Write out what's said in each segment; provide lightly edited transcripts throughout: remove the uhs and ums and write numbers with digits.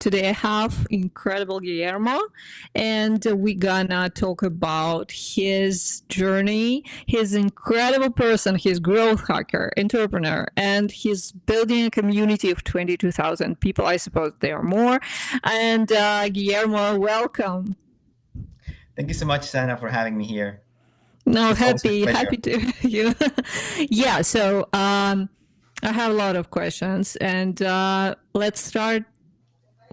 Today I have incredible Guillermo, and we're gonna talk about his journey. He's an incredible person. He's growth hacker, entrepreneur, and he's building a community of 22,000 people. I suppose there are more. And Guillermo, welcome. Thank you so much, Sana, for having me here. No, It's always a happy pleasure. to you. Yeah. So I have a lot of questions, and let's start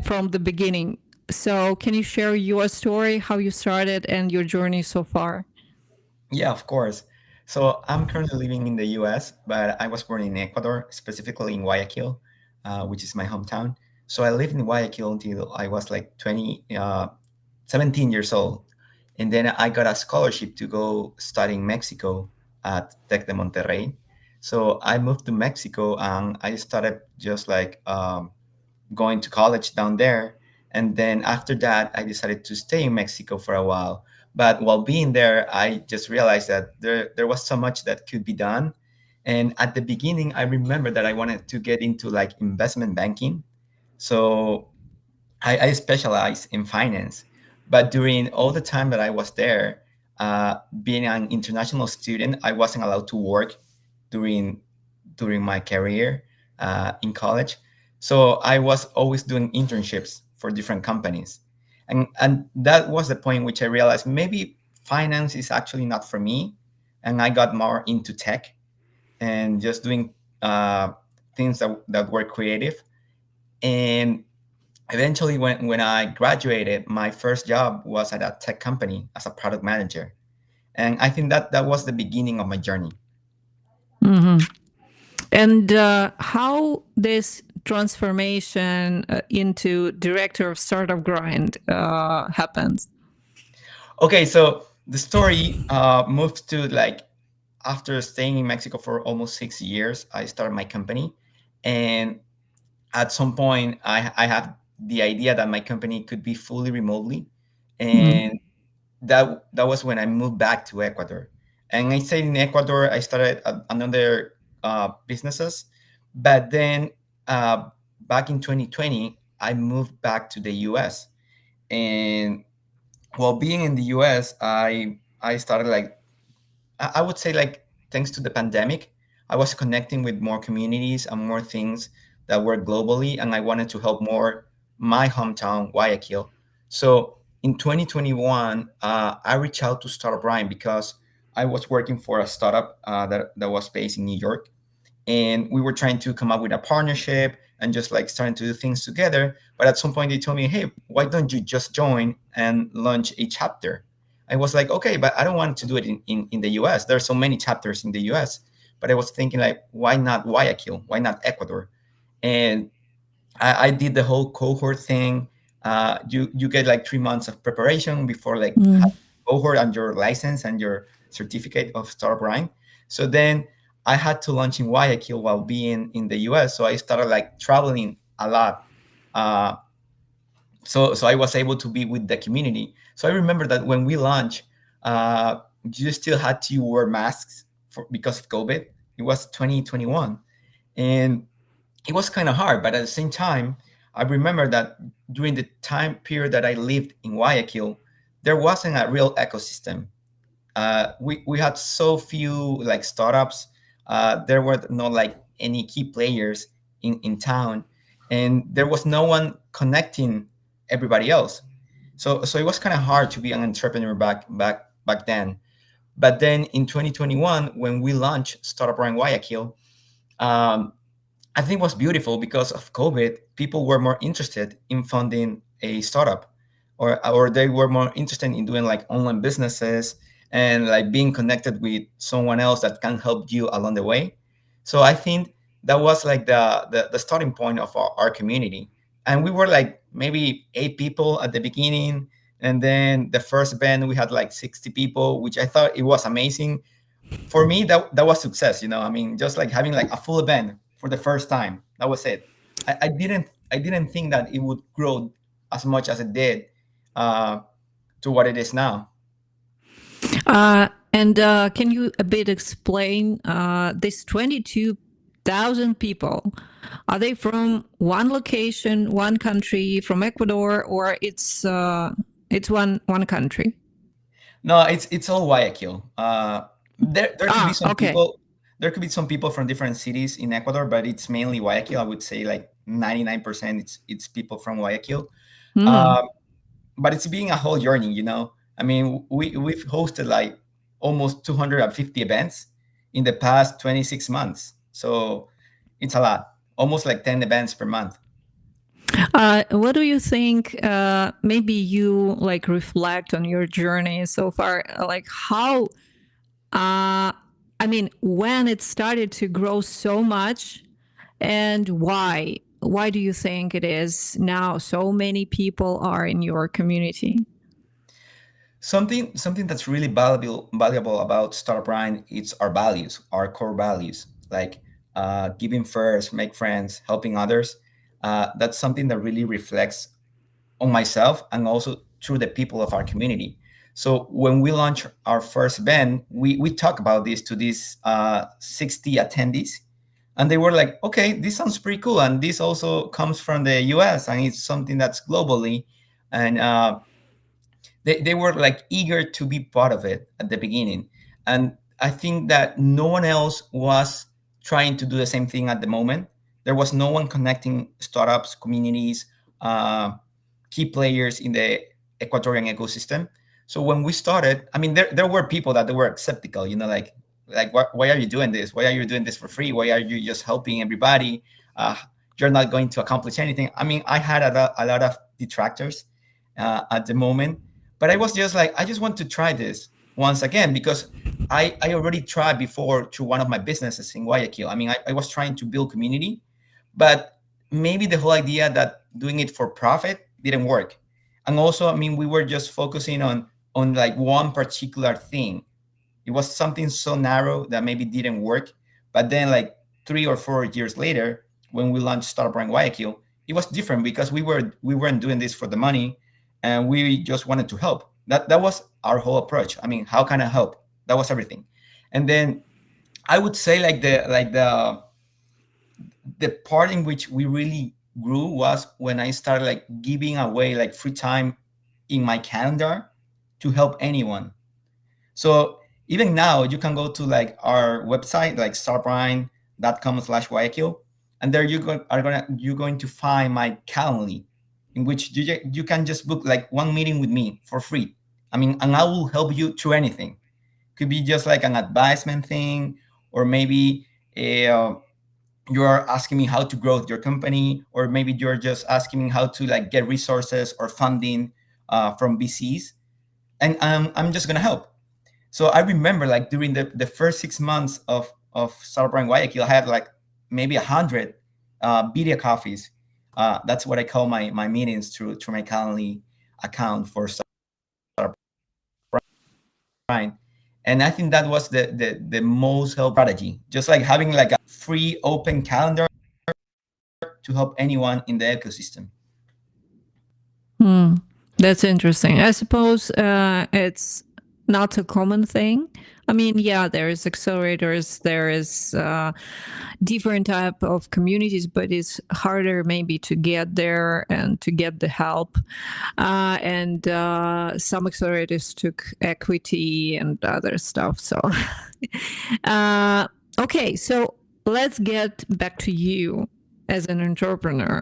from the beginning. So, can you share your story, how you started, and your journey so far? Yeah, of course. So I'm currently living in the US, but I was born in Ecuador, specifically in Guayaquil, which is my hometown. So I lived in Guayaquil until I was like 17 years old. And then I got a scholarship to go study in Mexico at Tec de Monterrey. So I moved to Mexico and I started just like going to college down there. And then after that, I decided to stay in Mexico for a while. But while being there, I just realized that there was so much that could be done. And at the beginning, I remember that I wanted to get into like investment banking. So I specialized in finance. But during all the time that I was there, being an international student, I wasn't allowed to work during my career in college. So I was always doing internships for different companies, and that was the point which I realized maybe finance is actually not for me, and I got more into tech and just doing things that were creative. And eventually, when I graduated, my first job was at a tech company as a product manager, and I think that was the beginning of my journey. Mm-hmm. And how this transformation into director of startup grind happens? Okay, so the story moves to like after staying in Mexico for almost 6 years, I started my company, and at some point, I have the idea that my company could be fully remotely, Mm. and that was when I moved back to Ecuador. And I stayed in Ecuador. I started another businesses, but then back in 2020, I moved back to the U.S. And while being in the U.S., I started like I would say like thanks to the pandemic, I was connecting with more communities and more things that were globally, and I wanted to help more my hometown, Guayaquil. So in 2021, I reached out to Startup Brian because I was working for a startup that was based in New York, and we were trying to come up with a partnership and just like starting to do things together. But at some point, they told me, "Hey, why don't you just join and launch a chapter?" I was like, "Okay, but I don't want to do it in the US. There are so many chapters in the US." But I was thinking like, why not Guayaquil? Why not Ecuador? And I did the whole cohort thing. You get like 3 months of preparation before like Mm. cohort and your license and your certificate of startup Brian. So then I had to launch in Guayaquil while being in the US. So I started like traveling a lot. Uh, so I was able to be with the community. So I remember that when we launched, you still had to wear masks because of COVID. It was 2021, and it was kind of hard. But at the same time, I remember that during the time period that I lived in Guayaquil, there wasn't a real ecosystem. We had so few like startups. There were not like any key players in town, and there was no one connecting everybody else. So it was kind of hard to be an entrepreneur back then. But then in 2021, when we launched Startup Run Guayaquil, um, I think it was beautiful because of COVID. People were more interested in funding a startup, or they were more interested in doing like online businesses and like being connected with someone else that can help you along the way. So I think that was like the starting point of our community. And we were like maybe 8 people at the beginning. And then the first event we had like 60 people, which I thought it was amazing. For me, that was success. I mean, just like having like a full event for the first time. That was it. I didn't think that it would grow as much as it did uh, to what it is now. And can you a bit explain this 22 1,000 people. Are they from one location, one country, from Ecuador, or it's one country? No, it's all Guayaquil. There could be Ah, some okay. people. There could be some people from different cities in Ecuador, but it's mainly Guayaquil. I would say like 99%. It's people from Guayaquil. Hmm. Um, but it's been a whole journey, you know. I mean, we've hosted like almost 250 events in the past 26 months. So it's a lot, almost like 10 events per month. What do you think? Maybe you like reflect on your journey so far. Like how? I mean, when it started to grow so much, and why? Why do you think it is now so many people are in your community? Something that's really valuable about Startup Grind is our values, our core values, like giving first, make friends, helping others. That's something that really reflects on myself and also through the people of our community. So when we launched our first event, we talked about this to these 60 attendees, and they were like, okay, this sounds pretty cool. And this also comes from the US and it's something that's globally. And they were like eager to be part of it at the beginning. And I think that no one else was trying to do the same thing at the moment. There was no one connecting startups, communities, uh, key players in the Ecuadorian ecosystem. So when we started, I mean, there were people that they were skeptical, you know, like why are you doing this? Why are you doing this for free? Why are you just helping everybody? Uh, you're not going to accomplish anything. I mean, I had a lot of detractors at the moment, but I was just like, I just want to try this once again because I already tried before through one of my businesses in Guayaquil. I mean, I was trying to build community, but maybe the whole idea that doing it for profit didn't work. And also, I mean, we were just focusing on like one particular thing. It was something so narrow that maybe didn't work. But then, like 3 or 4 years later, when we launched Startup in Guayaquil, it was different because we weren't doing this for the money, and we just wanted to help. That was our whole approach. I mean, how can I help? That was everything. And then I would say the part in which we really grew was when I started like giving away like free time in my calendar to help anyone. So even now, you can go to like our website, like starbrine.com/Guayaquil, and there you're going to find my Calendly, in which you can just book like one meeting with me for free. I mean, and I will help you through anything. Could be just like an advisement thing, or maybe you are asking me how to grow your company, or maybe you're just asking me how to like get resources or funding from VCs, and I'm just gonna help. So I remember like during the first 6 months of Startup in Guayaquil, I had like maybe 100 video coffees. That's what I call my meetings through my Calendly account for Startup. And I think that was the most helpful strategy. Just like having like a free open calendar to help anyone in the ecosystem. Hmm. That's interesting. I suppose it's not a common thing. I mean, yeah, there is accelerators, there is different type of communities, but it's harder maybe to get there and to get the help. And some accelerators took equity and other stuff. So, okay, so let's get back to you as an entrepreneur.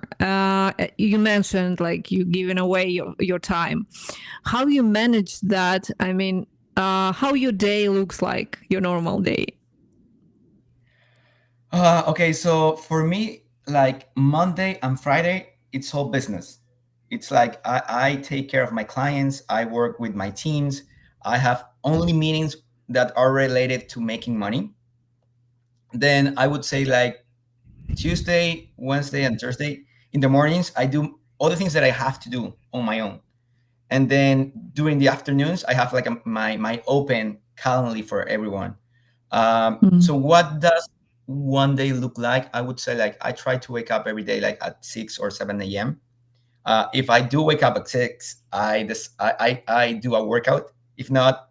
You mentioned like you giving away your time. How you manage that? I mean, how your day looks like, your normal day. Okay, so for me, like Monday and Friday, it's all business. It's like I take care of my clients, I work with my teams, I have only meetings that are related to making money. Then I would say like Tuesday, Wednesday, and Thursday in the mornings, I do all the things that I have to do on my own. And then during the afternoons, I have like my open Calendly for everyone. Mm. So what does one day look like? I would say like I try to wake up every day like at 6 or 7 a.m. If I do wake up at 6, I do a workout. If not,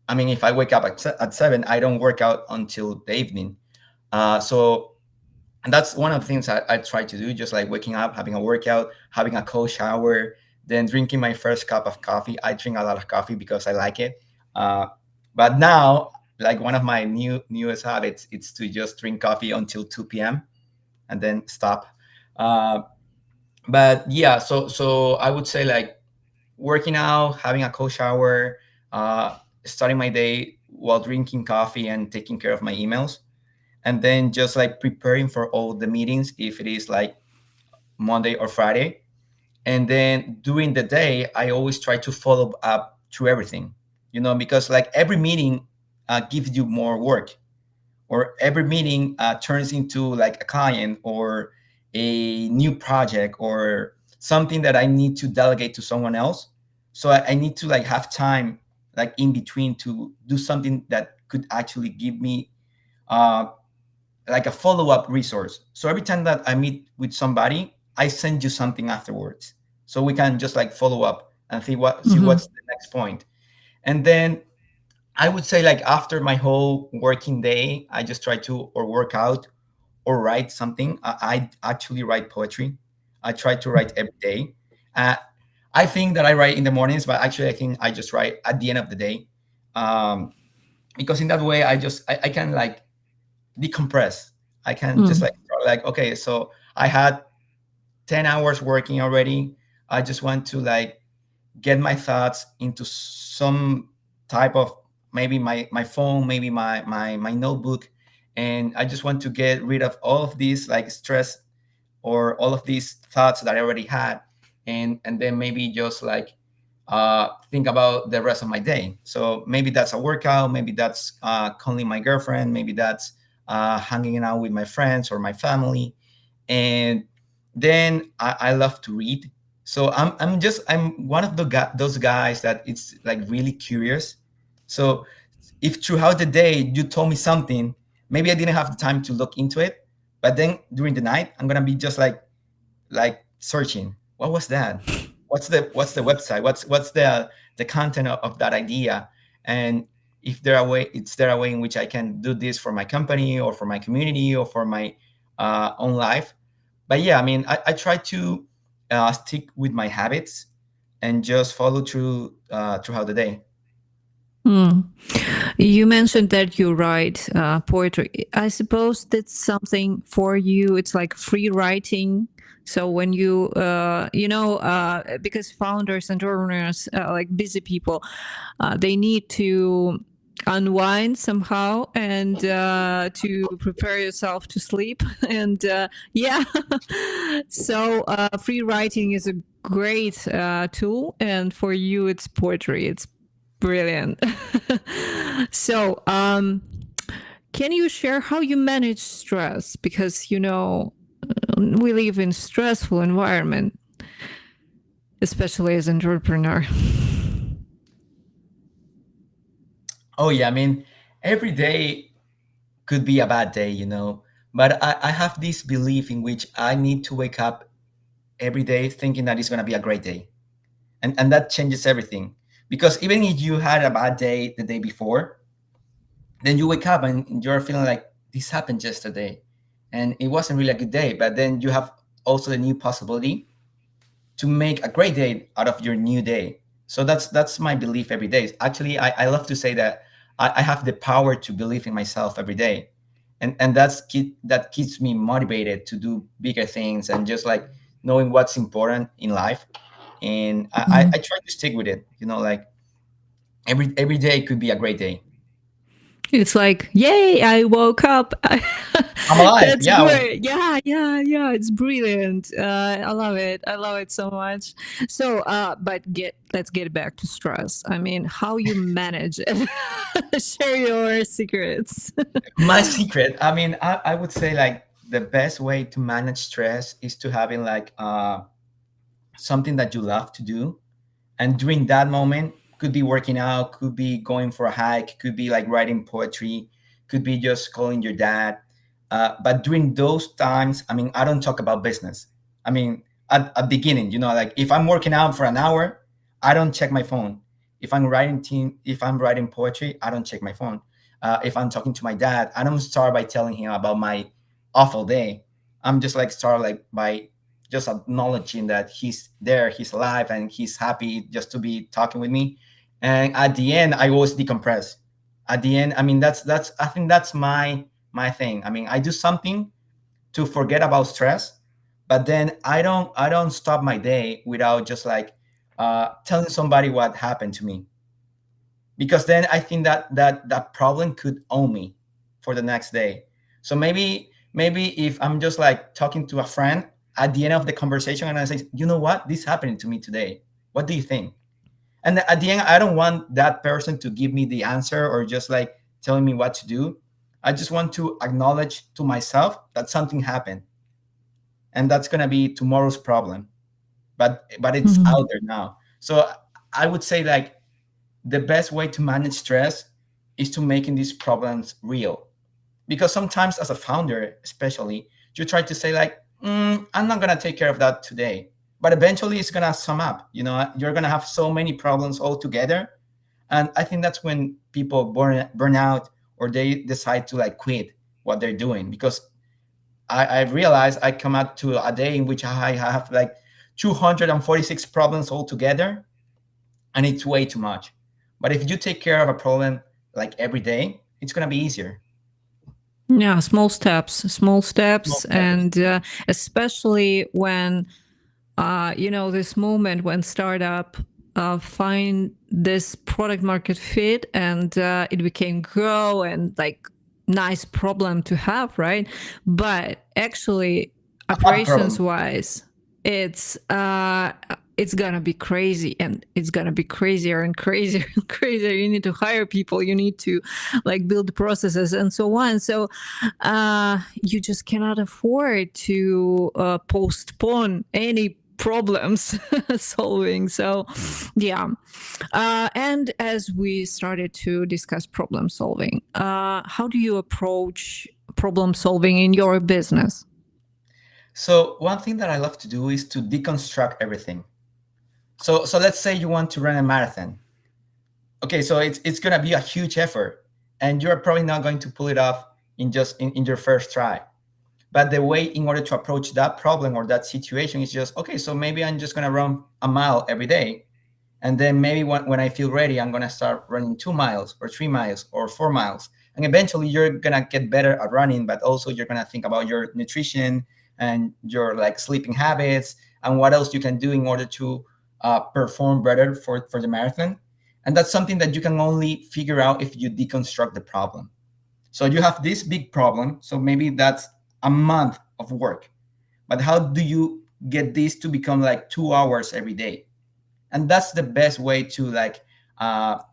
if I wake up at 7, I don't work out until the evening. So And that's one of the things I try to do, just like waking up, having a workout, having a cold shower, then drinking my first cup of coffee. I drink a lot of coffee because I like it. uh, but now, like, one of my newest habits, it's to just drink coffee until 2 p.m. and then stop. uh, but yeah, so I would say, like, working out, having a cold shower, uh, starting my day while drinking coffee and taking care of my emails, and then just like preparing for all the meetings if it is like Monday or Friday. And then during the day, I always try to follow up through everything, because like every meeting gives you more work, or every meeting turns into like a client or a new project or something that I need to delegate to someone else. So I need to like have time, like in between, to do something that could actually give me uh, like a follow-up resource. So every time that I meet with somebody, I send you something afterwards, so we can just like follow up and see Mm-hmm. what's the next point. And then I would say, like, after my whole working day, I just try to or work out or write something. I actually write poetry. I try to write every day. uh, I think that I write in the mornings, but actually I think I just write at the end of the day, um, because in that way I can like decompress. I can just like start, like, okay, so I had 10 hours working already. I just want to like get my thoughts into some type of, maybe my phone, maybe my notebook, and I just want to get rid of all of these like stress or all of these thoughts that I already had, and then maybe just like think about the rest of my day. So maybe that's a workout, maybe that's calling my girlfriend, maybe that's hanging out with my friends or my family. And then I love to read. So I'm one of those guys that it's like really curious. So if throughout the day you told me something, maybe I didn't have the time to look into it, but then during the night I'm gonna be just like searching, what was that, what's the website, what's the content of that idea, and if there a way in which I can do this for my company or for my community or for my own life. But yeah, I mean, I try to stick with my habits and just follow through throughout the day. Hmm. You mentioned that you write poetry. I suppose that's something for you. It's like free writing. So when because founders, entrepreneurs, like busy people, they need to unwind somehow and to prepare yourself to sleep. And yeah, so free writing is a great tool. And for you, it's poetry. It's brilliant. So, can you share how you manage stress? Because we live in stressful environment, especially as entrepreneur. Oh yeah, I mean, every day could be a bad day, but I have this belief in which I need to wake up every day thinking that it's going to be a great day, and that changes everything. Because even if you had a bad day the day before, then you wake up and you're feeling like this happened yesterday and it wasn't really a good day, but then you have also the new possibility to make a great day out of your new day. So that's my belief every day. Actually, I love to say that I have the power to believe in myself every day, and that keeps me motivated to do bigger things and just like knowing what's important in life. And I try to stick with it. Like every day could be a great day. It's like, yay, I woke up. I'm alive. That's Yeah. great. Yeah, yeah, yeah. It's brilliant. I love it. I love it so much. So, let's get back to stress. I mean, how you manage it. Share your secrets. My secret, I mean, I would say like the best way to manage stress is to having like something that you love to do. And during that moment, could be working out, could be going for a hike, could be like writing poetry, could be just calling your dad. But during those times, I mean, I don't talk about business. I mean, at beginning, like if I'm working out for an hour, I don't check my phone. If I'm writing poetry, I don't check my phone. If I'm talking to my dad, I don't start by telling him about my awful day. I'm just like start like by just acknowledging that he's there, he's alive, and he's happy just to be talking with me. And at the end, I always decompress. At the end, I mean, that's I think that's my thing. I mean, I do something to forget about stress, but then I don't stop my day without just like telling somebody what happened to me, because then I think that problem could own me for the next day. So maybe if I'm just like talking to a friend at the end of the conversation and I say, you know what, this happened to me today. What do you think? And at the end, I don't want that person to give me the answer or just like telling me what to do. I just want to acknowledge to myself that something happened, and that's gonna be tomorrow's problem. But it's Mhm. out there now. So I would say like the best way to manage stress is to making these problems real, because sometimes as a founder especially, you try to say like, I'm not going to take care of that today, but eventually it's going to sum up, you're going to have so many problems all together. And I think that's when people burn out, or they decide to like quit what they're doing, because I realized I come out to a day in which I have like 246 problems all together, and it's way too much. But if you take care of a problem like every day, it's gonna be easier. Yeah, small steps, Small steps. and especially when this moment when startup find this product market fit, and it became grow and like nice problem to have, right? But actually, A hot operations problem. wise, it's gonna be crazy, and it's gonna be crazier and crazier and crazier. You need to hire people, you need to like build processes and so on. So you just cannot afford to postpone any problems solving. So yeah. And as we started to discuss problem solving, how do you approach problem solving in your business? So one thing that I love to do is to deconstruct everything. So let's say you want to run a marathon. Okay, so it's gonna be a huge effort, and you're probably not going to pull it off in your first try. But the way in order to approach that problem or that situation is just, okay, so maybe I'm just gonna run a mile every day. And then maybe when I feel ready, I'm gonna start running 2 miles or 3 miles or 4 miles. And eventually you're gonna get better at running, but also you're gonna think about your nutrition and your like sleeping habits and what else you can do in order to perform better for the marathon. And that's something that you can only figure out if you deconstruct the problem. So you have this big problem. So maybe that's a month of work. But how do you get this to become like 2 hours every day? And that's the best way to like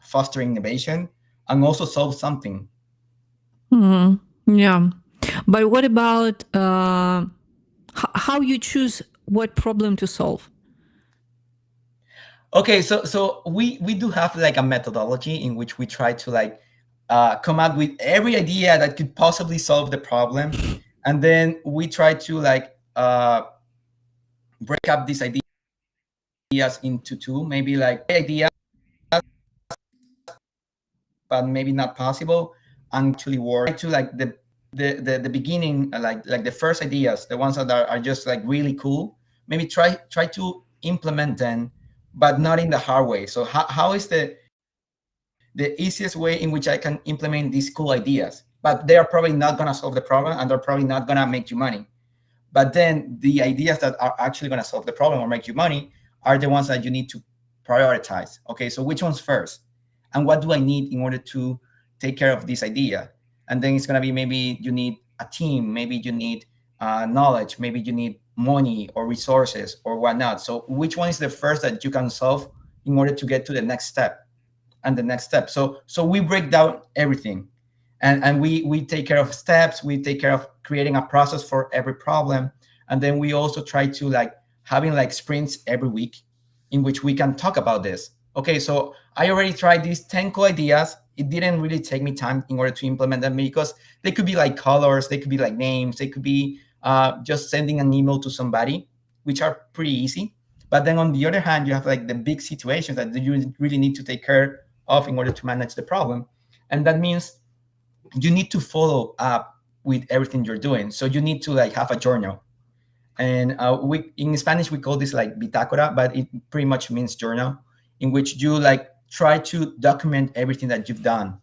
foster innovation and also solve something. Mhm. Yeah. But what about how you choose what problem to solve? Okay, so we do have like a methodology in which we try to like come up with every idea that could possibly solve the problem, and then we try to like break up these ideas into two, maybe like idea but maybe not possible, and actually work to like the beginning, like the first ideas, the ones that are just like really cool. Maybe try to implement them, but not in the hard way. So how is the easiest way in which I can implement these cool ideas? But they are probably not gonna solve the problem, and they're probably not gonna make you money. But then the ideas that are actually going to solve the problem or make you money are the ones that you need to prioritize. Okay, so which one's first? And what do I need in order to take care of this idea? And then it's going to be maybe you need a team, maybe you need knowledge, maybe you need money or resources or whatnot. So which one is the first that you can solve in order to get to the next step and the next step? So we break down everything, and we take care of steps, we take care of creating a process for every problem. And then we also try to like having like sprints every week in which we can talk about this. Okay, so I already tried these 10 cool ideas. It didn't really take me time in order to implement them, because they could be like colors, they could be like names, they could be just sending an email to somebody, which are pretty easy. But then on the other hand, you have like the big situations that you really need to take care of in order to manage the problem. And that means you need to follow up with everything you're doing. So you need to like have a journal. And we in Spanish we call this like bitácora, but it pretty much means journal, in which you like try to document everything that you've done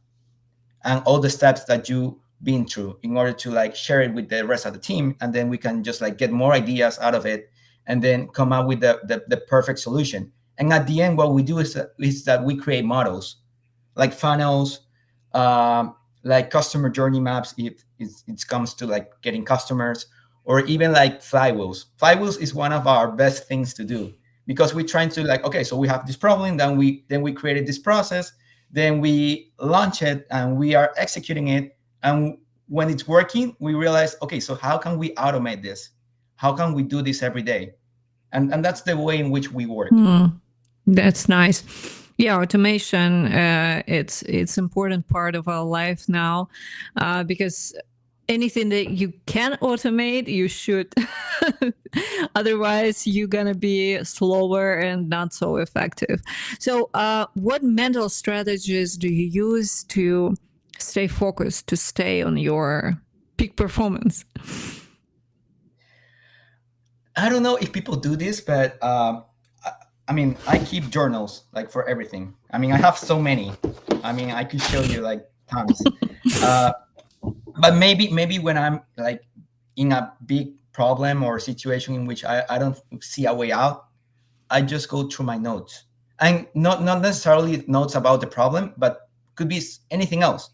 and all the steps that you've been through in order to like share it with the rest of the team, and then we can just like get more ideas out of it and then come up with the perfect solution. And at the end, what we do is that we create models like funnels, like customer journey maps if it comes to like getting customers, or even like flywheels. Flywheels is one of our best things to do, because we're trying to like, okay, so we have this problem, then we created this process, then we launch it and we are executing it, and when it's working we realize, okay, so how can we automate this, how can we do this every day? And that's the way in which we work. That's nice. Yeah, automation, it's important part of our life now, because anything that you can automate, you should. Otherwise, you're going to be slower and not so effective. So, what mental strategies do you use to stay focused, to stay on your peak performance? I don't know if people do this, but I mean, I keep journals like for everything. I mean, I have so many. I mean, I could show you like tons. But maybe when I'm like in a big problem or situation in which I don't see a way out, I just go through my notes, and not necessarily notes about the problem, but could be anything else.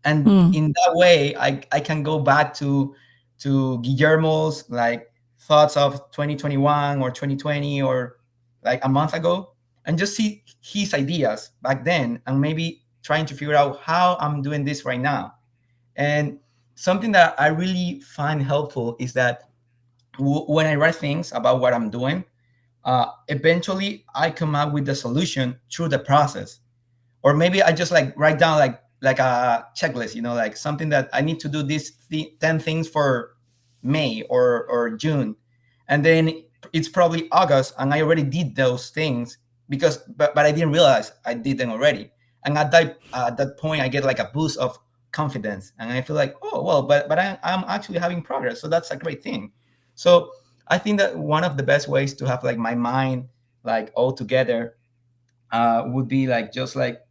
And in that way, I can go back to Guillermo's like thoughts of 2021 or 2020 or like a month ago, and just see his ideas back then, and maybe trying to figure out how I'm doing this right now. And something that I really find helpful is that when I write things about what I'm doing, eventually I come up with the solution through the process. Or maybe I just like write down like a checklist, like something that I need to do these 10 things for May or June, and then it's probably August and I already did those things, but I didn't realize I did them already. And at that point I get like a boost of confidence, and I feel like, oh well, but I'm actually having progress, so that's a great thing. So I think that one of the best ways to have like my mind like all together would be like just like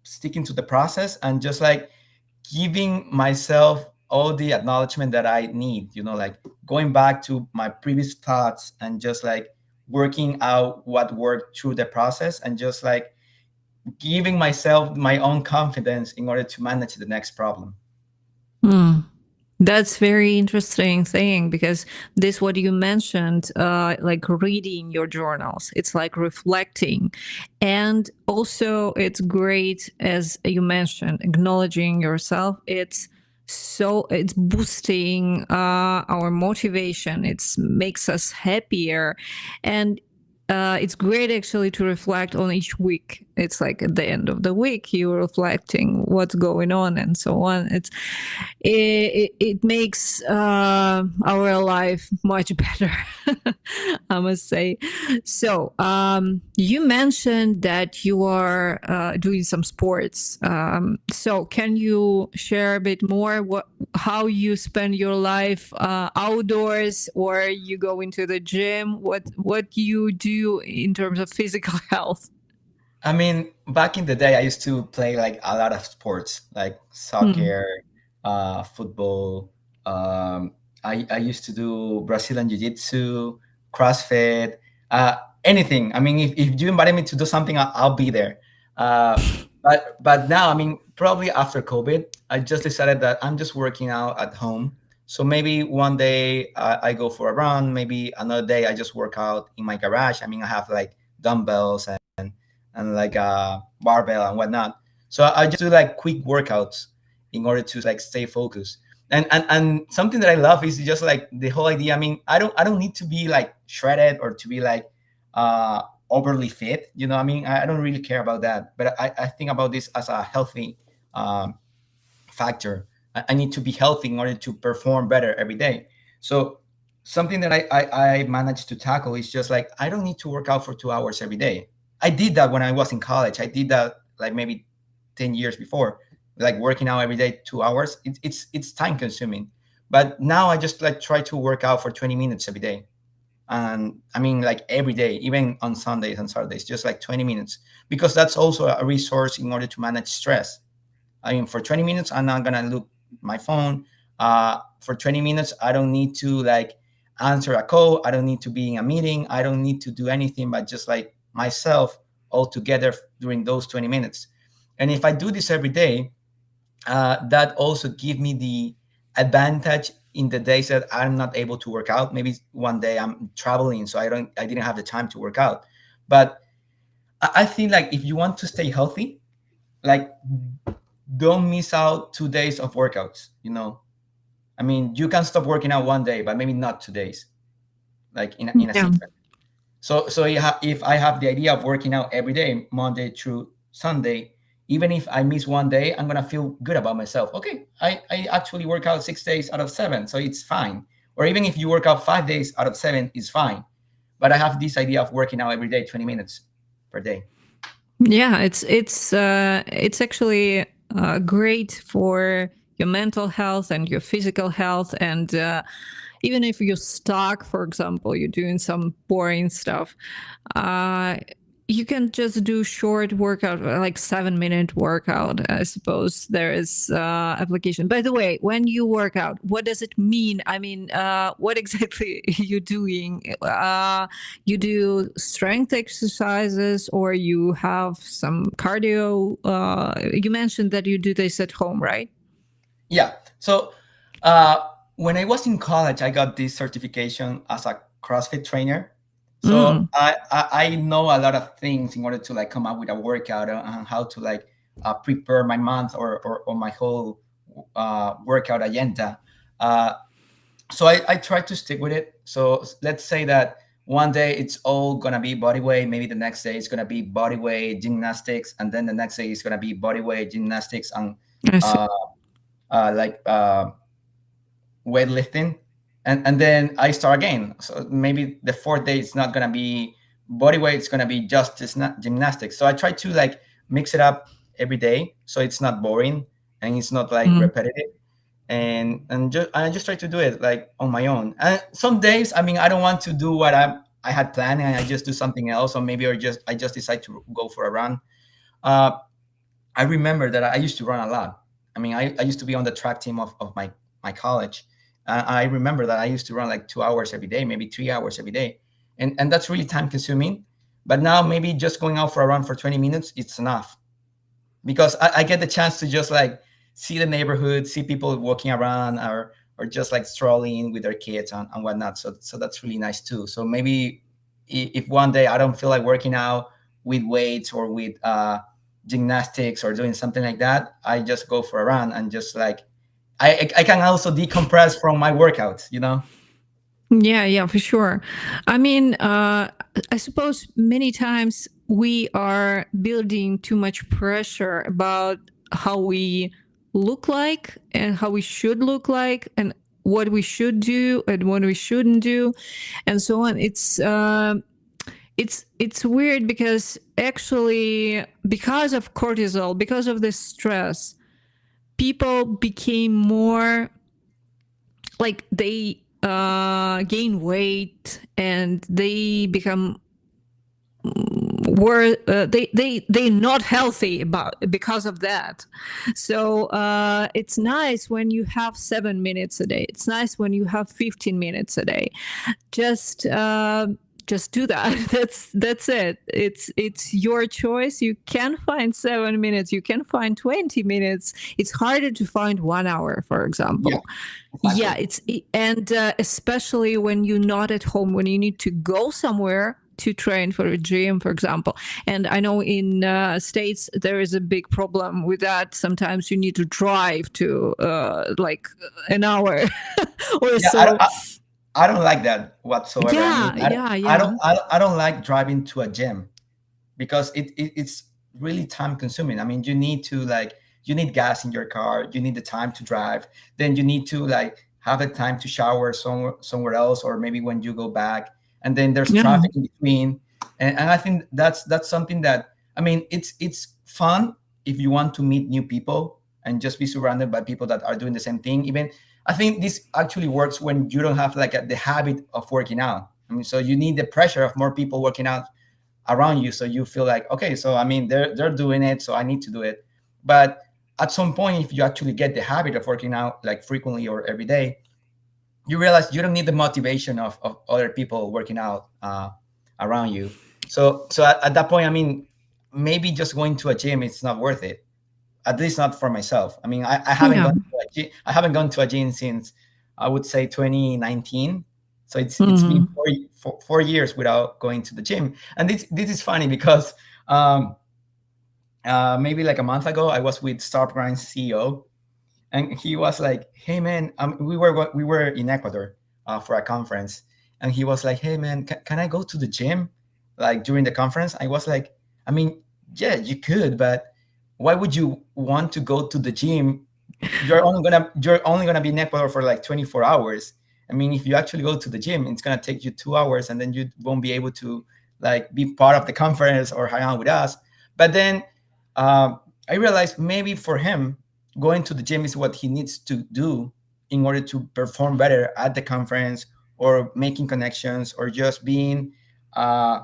sticking to the process and just like giving myself all the acknowledgement that I need, like going back to my previous thoughts and just like working out what worked through the process, and just like giving myself my own confidence in order to manage the next problem. That's very interesting thing, because this what you mentioned, like reading your journals, it's like reflecting, and also it's great, as you mentioned, acknowledging yourself. It's boosting our motivation. It makes us happier, and it's great actually to reflect on each week. It's like at the end of the week you're reflecting what's going on and so on. It makes our life much better. I must say. So you mentioned that you are doing some sports. So can you share a bit more how you spend your life outdoors, or you go into the gym? What you do in terms of physical health? I mean, back in the day, I used to play like a lot of sports, like soccer, football. I used to do Brazilian Jiu-Jitsu, CrossFit, anything. I mean, if you invited me to do something, I'll be there. But now, I mean, probably after COVID, I just decided that I'm just working out at home. So maybe one day I go for a run. Maybe another day I just work out in my garage. I mean, I have like dumbbells and like a barbell and whatnot. So I just do like quick workouts in order to like stay focused. And something that I love is just like the whole idea. I mean, I don't need to be like shredded or to be like overly fit. I mean, I don't really care about that. But I think about this as a healthy factor. I need to be healthy in order to perform better every day. So something that I managed to tackle is just like, I don't need to work out for 2 hours every day. I did that when I was in college. I did that like maybe 10 years before, like working out every day 2 hours. It's time consuming. But now I just like try to work out for 20 minutes every day. And I mean, like every day, even on Sundays and Saturdays, just like 20 minutes, because that's also a resource in order to manage stress. I mean, for 20 minutes, I'm not gonna look my phone. For 20 minutes, I don't need to like answer a call. I don't need to be in a meeting. I don't need to do anything but just like myself all together during those 20 minutes. And if I do this every day, that also give me the advantage in the days that I'm not able to work out. Maybe one day I'm traveling, so I didn't have the time to work out. But I think like if you want to stay healthy, like don't miss out 2 days of workouts. I mean, you can stop working out one day, but maybe not 2 days, like in a Yeah. sequence. So if I have the idea of working out every day, Monday through Sunday, even if I miss one day, I'm gonna feel good about myself. Okay, I actually work out 6 days out of 7, so it's fine. Or even if you work out 5 days out of 7, it's fine. But I have this idea of working out every day, 20 minutes per day. Yeah, it's actually great for your mental health and your physical health, and even if you're stuck, for example, you're doing some boring stuff, uh, you can just do short workout, like 7-minute workout. I suppose there is application. By the way, when you work out, what does it mean? I mean, what exactly are you doing? You do strength exercises, or you have some cardio? You mentioned that you do this at home, right? Yeah. So uh, when I was in college, I got this certification as a CrossFit trainer. So Mm. I know a lot of things in order to like come up with a workout and how to like prepare my month or my whole workout agenda. Uh, so I try to stick with it. So let's say that one day it's all gonna be body weight. Maybe the next day it's gonna be body weight gymnastics, and then the next day it's gonna be body weight gymnastics and I see. uh, like weightlifting, and then I start again. So maybe the fourth day it's not gonna be body weight; it's gonna be just gymnastics. So I try to like mix it up every day, so it's not boring and it's not like Mm. repetitive. And I just try to do it like on my own. And some days, I mean, I don't want to do what I had planned, and I just do something else, or maybe I just decide to go for a run. Uh, I remember that I used to run a lot. I mean, I used to be on the track team of my college. I remember that I used to run like 2 hours every day, maybe 3 hours every day. And that's really time consuming. But now maybe just going out for a run for 20 minutes, it's enough because I get the chance to just like see the neighborhood, see people walking around or just like strolling with their kids and whatnot. So that's really nice too. So maybe if one day I don't feel like working out with weights or with gymnastics or doing something like that, I just go for a run and just like I can also decompress from my workouts. Yeah, yeah, for sure. I mean, I suppose many times we are building too much pressure about how we look like and how we should look like and what we should do and what we shouldn't do and so on. It's weird because actually because of cortisol, because of this stress, people became more like they gain weight and they become were they're not healthy about because of that. So it's nice when you have 7 minutes a day. It's nice when you have 15 minutes a day. Just just do that. That's it. It's your choice. You can find 7 minutes, you can find 20 minutes. It's harder to find 1 hour, for Yeah, example. Yeah, exactly. and especially when you're not at home, when you need to go somewhere to train for a gym, for example. And I know in States there is a big problem with that. Sometimes you need to drive to like an hour or Yeah, I, don't- so. I, I don't like that whatsoever. I mean, Yeah, yeah, yeah. I don't like driving to a gym because it's really time consuming. I mean, you need gas in your car, you need the time to drive, then you need to like have the time to shower somewhere else, or maybe when you go back, and then there's Yeah. traffic in between. And I think that's something that I mean it's fun if you want to meet new people and just be surrounded by people that are doing the same thing. Even I think this actually works when you don't have like the habit of working out. I mean, so you need the pressure of more people working out around you, so you feel like, okay, so I mean, they're doing it, so I need to do it. But at some point, if you actually get the habit of working out like frequently or every day, you realize you don't need the motivation of other people working out around you. So at that point, I mean, maybe just going to a gym, it's not worth it, at least not for myself. I mean, I haven't Yeah. gone to a gym, I haven't gone to a gym since, I would say, 2019. So it's been Hmm. 4 years without going to the gym. And this is funny because maybe like a month ago, I was with Startup Grind's CEO, and he was like, "Hey man, we were in Ecuador for a conference, and he was like, "Hey man, can I go to the gym like during the conference?" I was like, "I mean, yeah, you could, but why would you want to go to the gym? You're only gonna be in Ecuador for like 24 hours. I mean, if you actually go to the gym, it's gonna take you 2 hours, and then you won't be able to like be part of the conference or hang out with us." But then I realized maybe for him, going to the gym is what he needs to do in order to perform better at the conference, or making connections, or just being uh,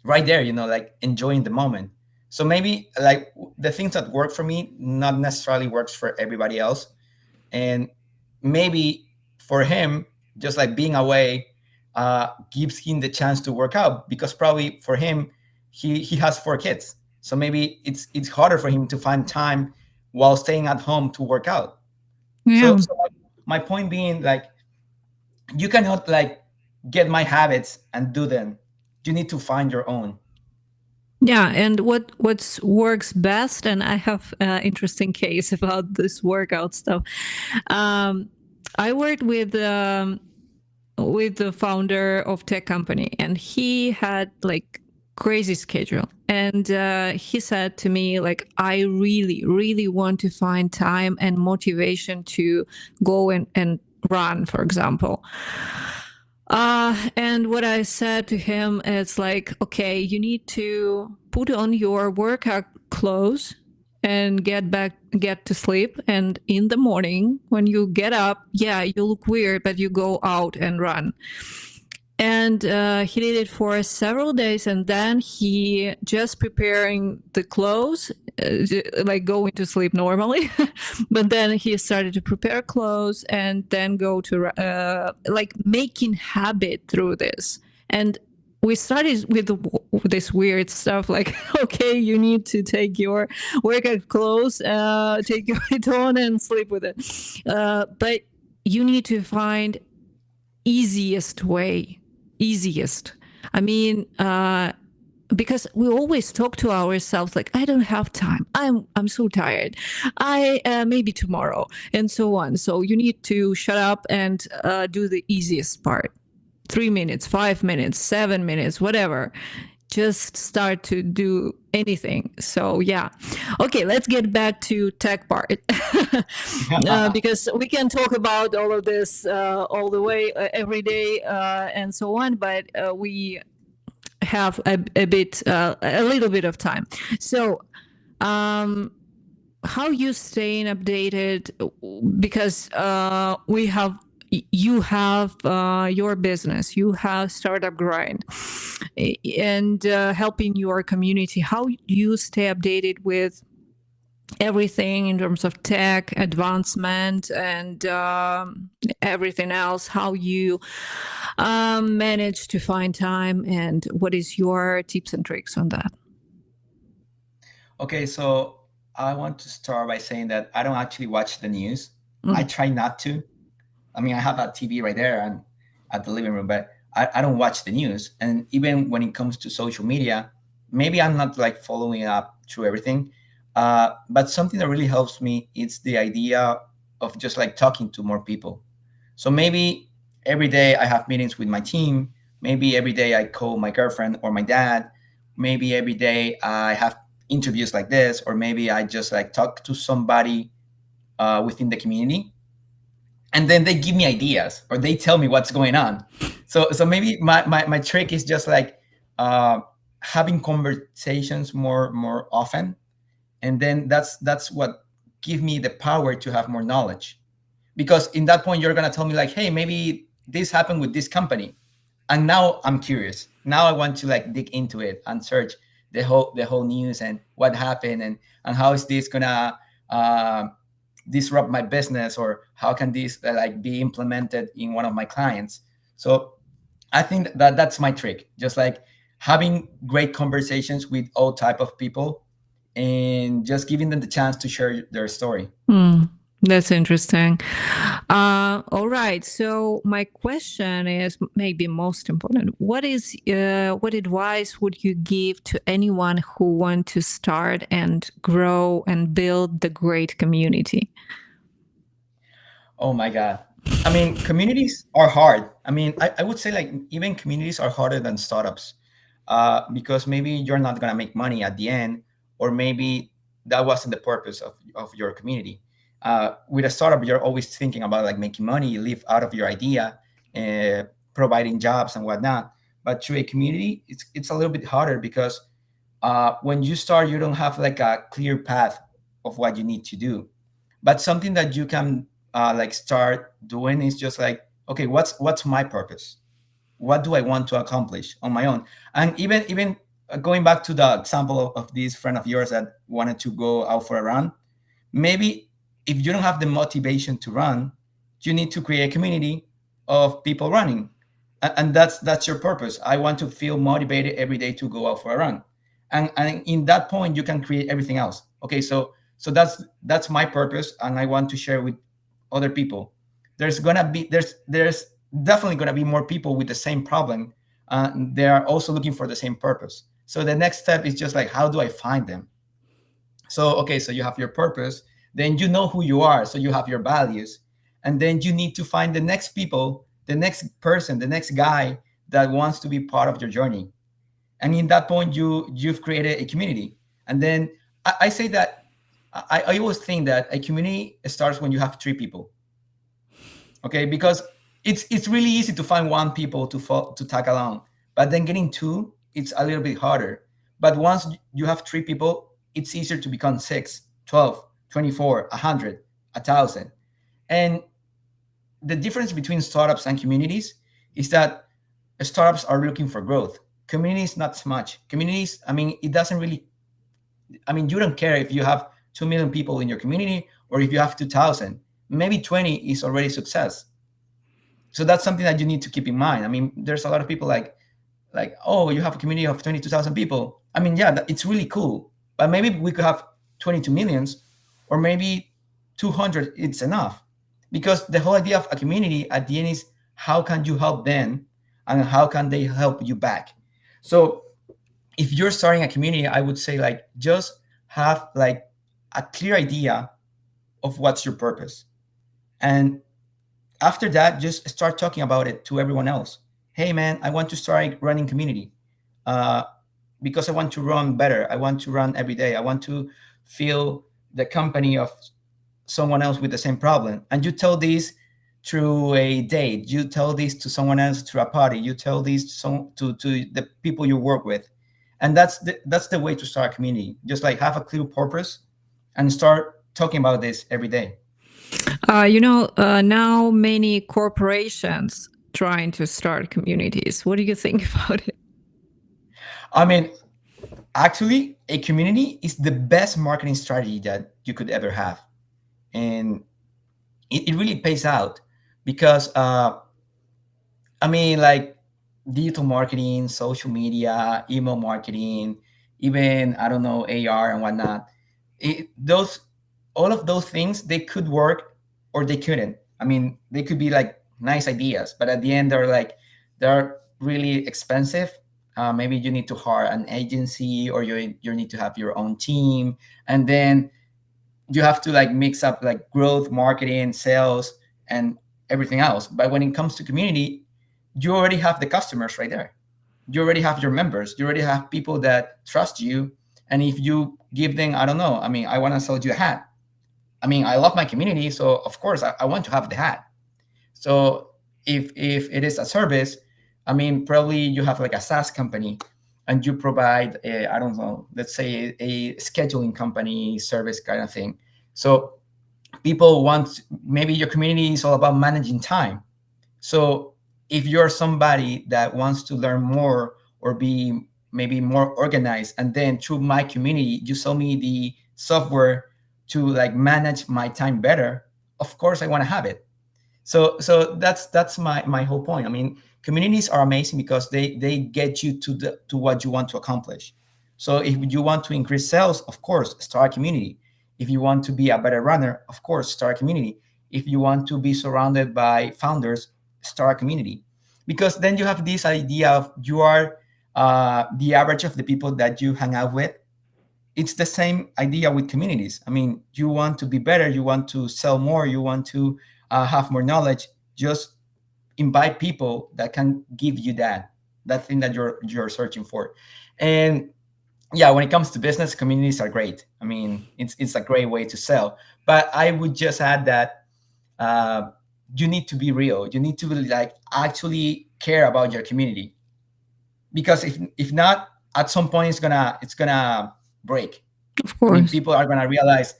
right there, like enjoying the moment. So maybe like the things that work for me not necessarily works for everybody else. And maybe for him, just like being away gives him the chance to work out, because probably for him, he has 4 kids, so maybe it's harder for him to find time while staying at home to work out. so Yeah. so my point being, like, you cannot like get my habits and do them. You need to find your own. Yeah, and what's works best, and I have an interesting case about this workout stuff. Um, I worked with the founder of tech company, and he had like crazy schedule, and he said to me like, I really really want to find time and motivation to go and run, for example. And what I said to him is like, okay, you need to put on your workout clothes and get to sleep. And in the morning, when you get up, yeah, you look weird, but you go out and run. And he did it for several days, and then he just preparing the clothes, like going to sleep normally, but then he started to prepare clothes and then go to like making habit through this. And we started with this weird stuff like, okay, you need to take your workout clothes, take it on and sleep with it, but you need to find easiest way. Easiest. I mean, because we always talk to ourselves like, I don't have time, I'm so tired, I maybe tomorrow, and so on. So you need to shut up and do the easiest part. 3 minutes, 5 minutes, 7 minutes, whatever. Just start to do anything. So yeah. Okay, let's get back to tech part. Because we can talk about all of this all the way, every day, and so on, but we have a little bit of time. So how you staying updated, because we have you have your business, you have Startup Grind, and helping your community. How you stay updated with everything in terms of tech advancement and everything else? How you manage to find time, and what is your tips and tricks on that? Okay, so I want to start by saying that I don't actually watch the news. I Mm. try not to. I mean, I have a TV right there and at the living room, but I don't watch the news. And even when it comes to social media, maybe I'm not like following up through everything. But something that really helps me is the idea of just like talking to more people. So maybe every day I have meetings with my team. Maybe every day I call my girlfriend or my dad. Maybe every day I have interviews like this, or maybe I just like talk to somebody within the community, and then they give me ideas or they tell me what's going on. So maybe my trick is just like uh, having conversations more often, and then that's what give me the power to have more knowledge. because in that point you're going to tell me like, hey, maybe this happened with this company, and now I'm curious. Now I want to like dig into it and search the whole news and what happened, and how is this gonna uh, disrupt my business, or how can this like be implemented in one of my clients. So I think that that's my trick, just like having great conversations with all type of people, and just giving them the chance to share their story. Hmm, that's interesting. All right. So my question is maybe most important. What advice would you give to anyone who want to start and grow and build the great community? Oh my God. I mean, communities are hard. I mean, I would say like even communities are harder than startups, because maybe you're not going to make money at the end, or maybe that wasn't the purpose of your community. With a startup, you're always thinking about like making money, you live out of your idea, uh, providing jobs and whatnot. But through a community, it's a little bit harder, because when you start, you don't have like a clear path of what you need to do. But something that you can like start doing is just like, okay, what's my purpose? What do I want to accomplish on my own? And even going back to the example of this friend of yours that wanted to go out for a run, maybe if you don't have the motivation to run, you need to create a community of people running. And that's your purpose. I want to feel motivated every day to go out for a run. And in that point you can create everything else. Okay, so that's my purpose, and I want to share with other people. There's definitely gonna be more people with the same problem. They are also looking for the same purpose. So the next step is just like, how do I find them? So okay, so you have your purpose, then you know who you are, so you have your values, and then you need to find the next people, the next person, the next guy that wants to be part of your journey. And in that point you've created a community. And then I say that I always think that a community starts when you have three people. Okay, because it's really easy to find one people to tag along, but then getting two, it's a little bit harder. But once you have three people, it's easier to become 6, 12, 24, 100, 1,000. And the difference between startups and communities is that startups are looking for growth. Communities not so much. Communities, I mean, it doesn't really, I mean, you don't care if you have 2 million people in your community or if you have 2,000. Maybe 20 is already success. So that's something that you need to keep in mind. I mean, there's a lot of people like, oh, you have a community of 22,000 people. I mean, yeah, it's really cool, but maybe we could have 22 millions, or maybe 200. It's enough, because the whole idea of a community at the end is how can you help them, and how can they help you back. So if you're starting a community, I would say like just have like a clear idea of what's your purpose, and after that just start talking about it to everyone else. Hey man, I want to start running community, uh, because I want to run better, I want to run every day, I want to feel the company of someone else with the same problem. And you tell this through a date, you tell this to someone else through a party, you tell this to the people you work with. And that's the way to start a community. Just like have a clear purpose and start talking about this every day. Now many corporations trying to start communities. What do you think about it? I mean, actually, a community is the best marketing strategy that you could ever have. And it really pays out, because I mean, like digital marketing, social media, email marketing, even I don't know, AR and whatnot. Those, all of those things, they could work or they couldn't. I mean, they could be like nice ideas, but at the end, they're really expensive. Maybe you need to hire an agency, or you need to have your own team, and then you have to like mix up like growth, marketing, sales, and everything else. But when it comes to community, you already have the customers right there. You already have your members. You already have people that trust you. And if you give them, I don't know, I mean, I want to sell you a hat. I mean, I love my community, so of course I want to have the hat. So if it is a service, I mean, probably you have like a SaaS company, and you provide I don't know, let's say a scheduling company service kind of thing. So people want, maybe your community is all about managing time. So if you're somebody that wants to learn more or be maybe more organized, and then through my community you sell me the software to like manage my time better, of course I want to have it. So that's my whole point. I mean, communities are amazing because they get you to what you want to accomplish. So if you want to increase sales, of course start a community. If you want to be a better runner, of course start a community. If you want to be surrounded by founders, start a community. Because then you have this idea of you are the average of the people that you hang out with. It's the same idea with communities. I mean, you want to be better, you want to sell more, you want to have more knowledge. Just invite people that can give you that thing that you're searching for. And yeah, when it comes to business, communities are great. I mean, it's a great way to sell. But I would just add that you need to be real. You need to like actually care about your community, because if not, at some point it's gonna break. Of I mean, course. people are gonna realize,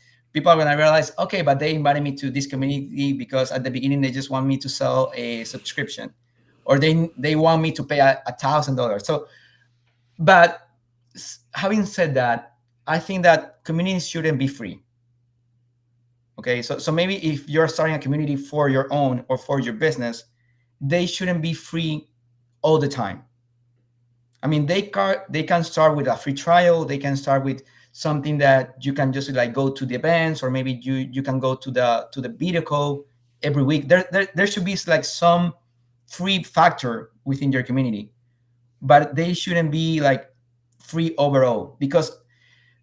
okay, but they invited me to this community because at the beginning they just want me to sell a subscription, or they want me to pay $1,000. So, but having said that, I think that communities shouldn't be free. Okay, so maybe if you're starting a community for your own or for your business, they shouldn't be free all the time. I mean, they can start with a free trial. They can start with something that you can just like go to the events, or maybe you can go to the video call every week. There should be like some free factor within your community, but they shouldn't be like free overall. Because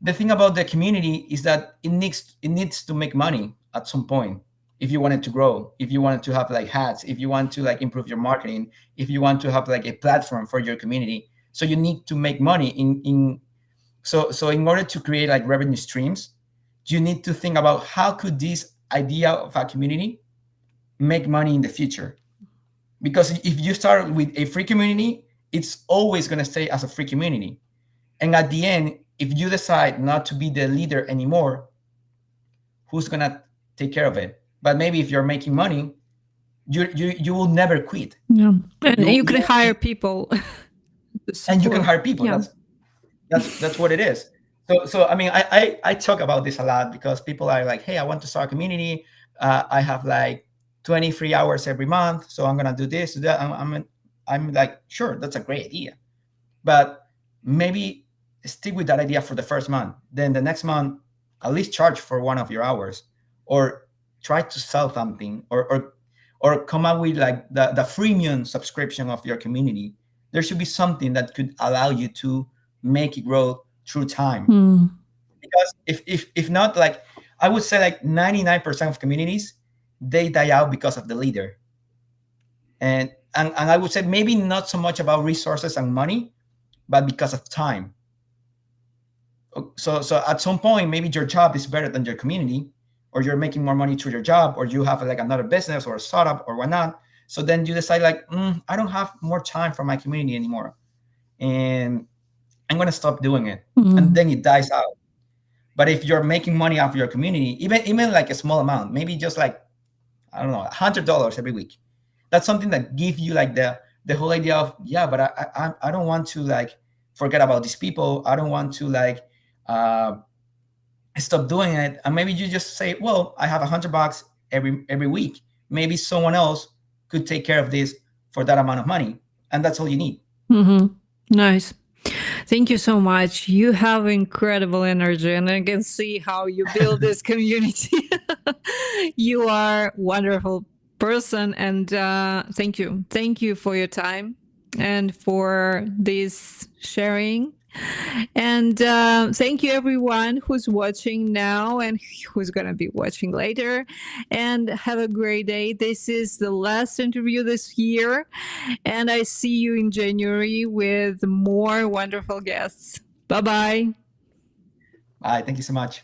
the thing about the community is that it needs to make money at some point. If you want it to grow, if you want to have like hats, if you want to like improve your marketing, if you want to have like a platform for your community, so you need to make money so in order to create like revenue streams, you need to think about how could this idea of a community make money in the future. Because if you start with a free community, it's always going to stay as a free community. And at the end, if you decide not to be the leader anymore, who's going to take care of it? But maybe if you're making money, you will never quit. Yeah, and you You can will hire keep, people. and you can hire people. Yeah. That's what it is. So I mean, I talk about this a lot because people are like, hey, I want to start a community. I have like 20 free hours every month, so I'm gonna do this, do that. I'm like, sure, that's a great idea, but maybe stick with that idea for the first month. Then the next month, at least charge for one of your hours, or try to sell something, or come up with like the freemium subscription of your community. There should be something that could allow you to make it grow through time. Because if not, like I would say like 99% of communities, they die out because of the leader. And I would say maybe not so much about resources and money, but because of time. So at some point, maybe your job is better than your community, or you're making more money through your job, or you have like another business or a startup or whatnot. So then you decide like, I don't have more time for my community anymore, and I'm gonna stop doing it. And then it dies out. But if you're making money off your community, even like a small amount, maybe just like, I don't know, $100 every week, that's something that gives you like the whole idea of, yeah, but I don't want to like forget about these people. I don't want to like stop doing it. And maybe you just say, well, I have $100 every week. Maybe someone else could take care of this for that amount of money, and that's all you need. Nice. Thank you so much. You have incredible energy, and I can see how you build this community. You are a wonderful person, and thank you. Thank you for your time and for this sharing. And thank you everyone who's watching now and who's going to be watching later. And have a great day. This is the last interview this year, and I see you in January with more wonderful guests. Bye-bye. Bye. Thank you so much.